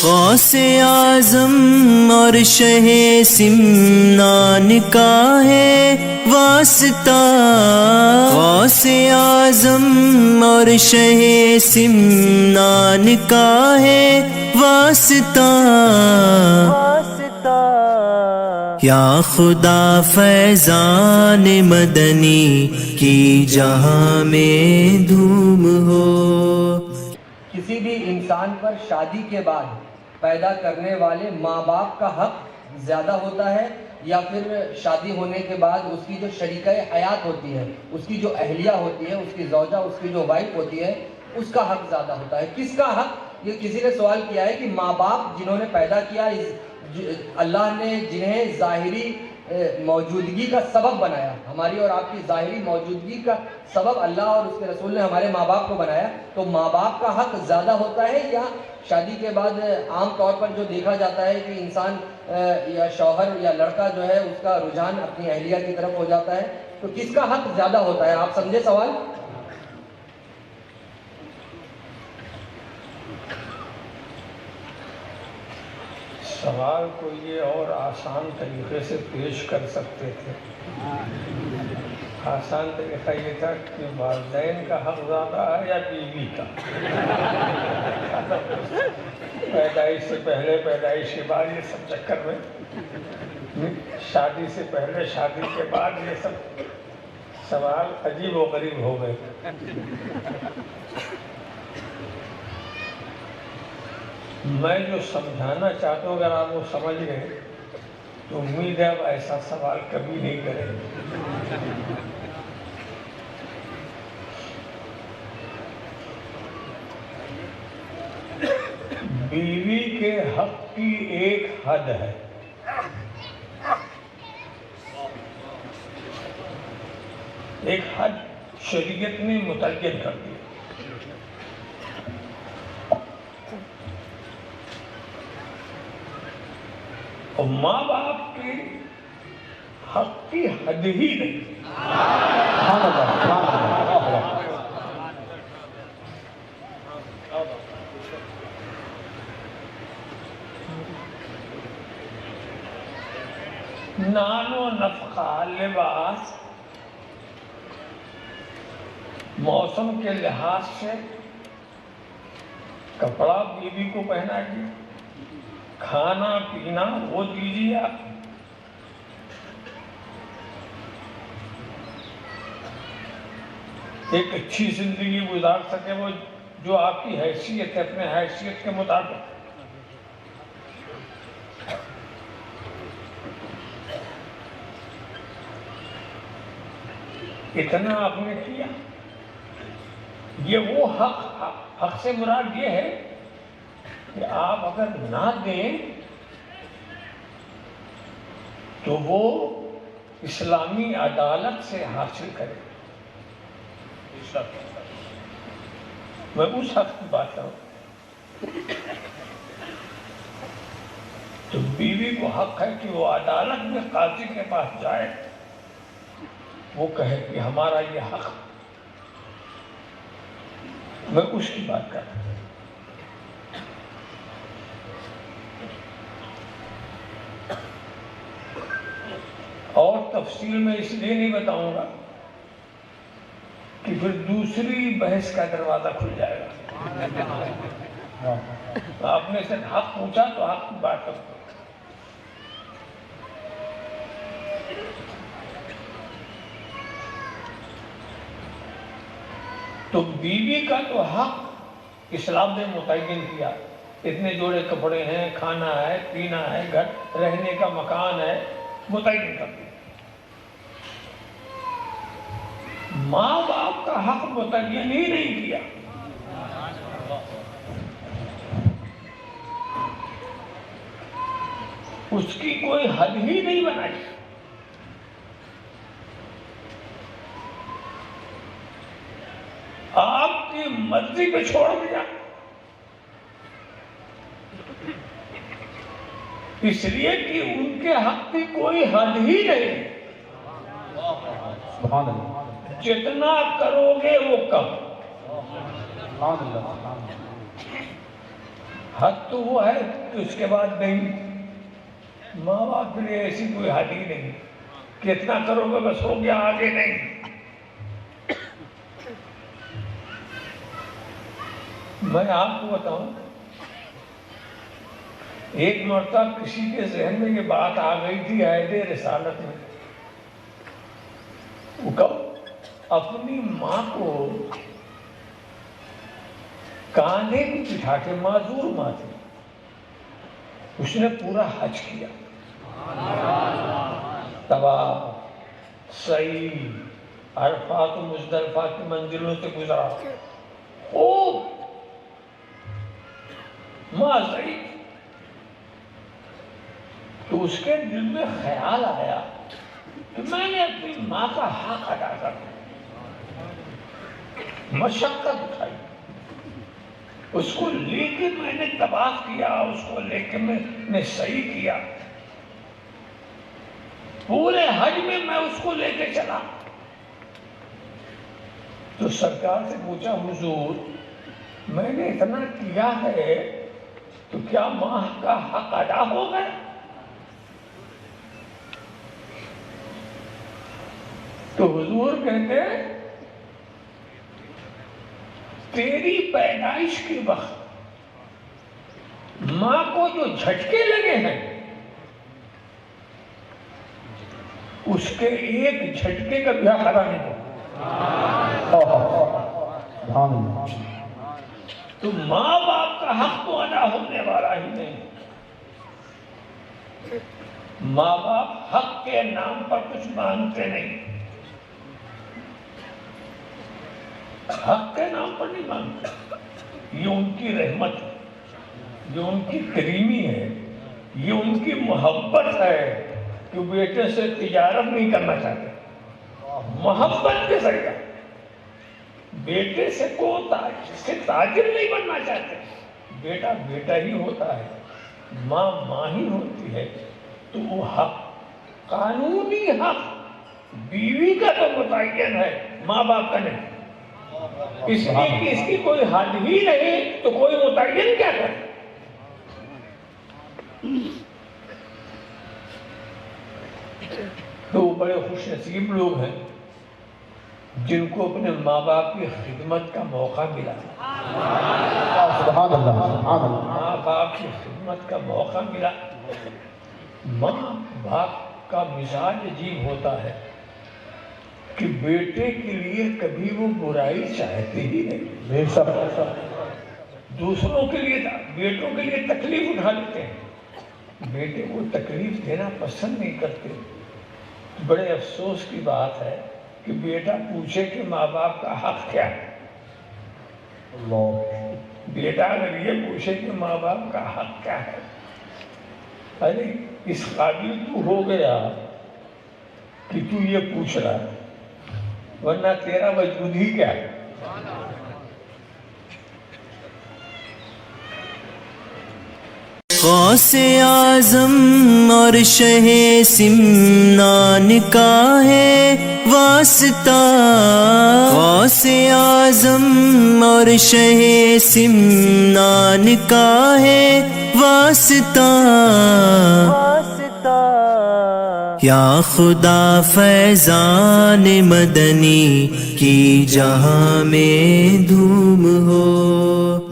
غوث اعظم اور شہ سمنان کا ہے واسطہ، غوث اعظم اور شہ سمنان کا ہے واسطہ، یا خدا فیضان مدنی کی جہاں میں دھوم ہو۔ کسی بھی انسان پر شادی کے بعد پیدا کرنے والے ماں باپ کا حق زیادہ ہوتا ہے، یا پھر شادی ہونے کے بعد اس کی جو شریکہ حیات ہوتی ہے، اس کی جو اہلیہ ہوتی ہے، اس کی زوجہ، اس کی جو وائف ہوتی ہے، اس کا حق زیادہ ہوتا ہے؟ کس کا حق؟ یہ کسی نے سوال کیا ہے کہ ماں باپ جنہوں نے پیدا کیا، اللہ نے جنہیں ظاہری موجودگی کا سبب بنایا، ہماری اور آپ کی ظاہری موجودگی کا سبب اللہ اور اس کے رسول نے ہمارے ماں باپ کو بنایا، تو ماں باپ کا حق زیادہ ہوتا ہے، یا شادی کے بعد عام طور پر جو دیکھا جاتا ہے کہ انسان یا شوہر یا لڑکا جو ہے اس کا رجحان اپنی اہلیہ کی طرف ہو جاتا ہے، تو کس کا حق زیادہ ہوتا ہے؟ آپ سمجھے سوال؟ سوال کو یہ اور آسان طریقے سے پیش کر سکتے تھے۔ آسان طریقہ یہ تھا کہ والدین کا حق زیادہ ہے یا بیوی کا، پیدائش سے پہلے، پیدائش کے بعد، یہ سب چکر میں، شادی سے پہلے، شادی کے بعد، یہ سب سوال عجیب و غریب ہو گئے۔ میں جو سمجھانا چاہتا ہوں، اگر آپ وہ سمجھ گئے تو امید ہے اب ایسا سوال کبھی نہیں کریں گے۔ بیوی کے حق کی ایک حد ہے، ایک حد شریعت نے متعین کر دی۔ اور ماں باپ کے حق کی حد ہی نہیں۔ نان و نفقہ، لباس، موسم کے لحاظ سے کپڑا بیوی کو پہنائیے، کھانا پینا وہ دیجیے آپ، ایک اچھی زندگی گزار سکے وہ جو آپ کی حیثیت ہے، اپنے حیثیت کے مطابق۔ اتنا آپ نے کیا، یہ وہ حق سے مراد یہ ہے کہ آپ اگر نہ دیں تو وہ اسلامی عدالت سے حاصل کریں۔ میں اس حق کی بات کروں، تو بیوی کو حق ہے کہ وہ عدالت میں قاضی کے پاس جائے، وہ کہے کہ ہمارا یہ حق، میں اس کی بات کر رہا ہوں۔ اور تفصیل میں اس لیے نہیں بتاؤں گا کہ پھر دوسری بحث کا دروازہ کھل جائے گا۔ آپ نے صرف حق پوچھا تو حق کی بات کروں۔ تو بیوی کا تو حق اسلام نے متعین کیا، اتنے جوڑے کپڑے ہیں، کھانا ہے، پینا ہے، گھر رہنے کا مکان ہے، متعین کر دیا۔ ماں باپ کا حق متعین ہی نہیں کیا۔ اس کی کوئی حد ہی نہیں بنائی۔ آپ کی مرضی پہ چھوڑ دیا، اس لیے کہ ان کے حق کی کوئی حد ہی نہیں۔ جتنا کرو گے وہ کم۔ حد تو وہ ہے کہ اس کے بعد نہیں. ماں باپ کے لیے ایسی کوئی حد ہی نہیں کہ اتنا کرو گے بس ہو گیا, آگے نہیں. میں آپ کو بتاؤں, ایک مرتبہ کسی کے ذہن میں یہ بات آ گئی تھی عہد رسالت میں, وہ کب اپنی ماں کو کاندھے پہ بٹھا کے, معذور ماں تھی, اس نے پورا حج کیا, طواف, سعی, عرفات و مزدلفہ کی منزلوں سے گزرا, خوب ماں ضعیف. تو اس کے دل میں خیال آیا کہ میں نے اپنی ماں کا حق ادا کرنا, مشقت اٹھائی, اس کو لے کے میں نے طواف کیا, اس کو لے کے میں نے سعی کیا, پورے حج میں میں اس کو لے کے چلا. تو سرکار سے پوچھا, حضور میں نے اتنا کیا ہے تو کیا ماں کا حق ادا ہو گیا؟ تو حضور کہتے ہیں تیری پیدائش کے وقت ماں کو جو جھٹکے لگے ہیں اس کے ایک جھٹکے کا بھی حق ادا نہیں ہو. تو ماں باپ کا حق تو ادا ہونے والا ہی نہیں. ماں باپ حق کے نام پر کچھ مانگتے نہیں, حق کے نام پر نہیں مانگتے. یہ ان کی رحمت ہے, یہ ان کی کریمی ہے, یہ ان کی محبت ہے کہ بیٹے سے تجارت نہیں کرنا چاہتے, محبت کے ذریعہ. بیٹے سے تاجر نہیں بننا چاہتے, بیٹا بیٹا ہی ہوتا ہے, ماں ماں ہی ہوتی ہے. تو وہ حق, قانونی حق بیوی کا تو متعین ہے, ماں باپ کا نہیں. اس لیے کہ اس کی کوئی حد ہی نہیں تو کوئی متعین کیا کرے. تو بڑے خوش نصیب لوگ ہیں جن کو اپنے ماں باپ کی خدمت کا موقع ملا. سبحان اللہ, سبحان اللہ. ماں باپ کی خدمت کا موقع ملا. ماں باپ کا مزاج عجیب ہوتا ہے کہ بیٹے کے لیے کبھی وہ برائی چاہتے ہی نہیں. دوسروں کے لیے, بیٹوں کے لیے تکلیف اٹھا لیتے ہیں, بیٹے کو تکلیف دینا پسند نہیں کرتے. بڑے افسوس کی بات ہے کہ بیٹا پوچھے کہ ماں باپ کا حق کیا ہے. بیٹا اگر یہ پوچھے کہ ماں باپ کا حق کیا ہے, ارے اس قابل تو ہو گیا کہ تو یہ پوچھ رہا ہے, ورنہ تیرا وجود ہی کیا ہے. غوث اعظم اور شہ سمنان کا ہے واسطہ, غوث اعظم اور شہ سمنان کا ہے واسطہ. یا خدا فیضان مدنی کی جہاں میں دھوم ہو.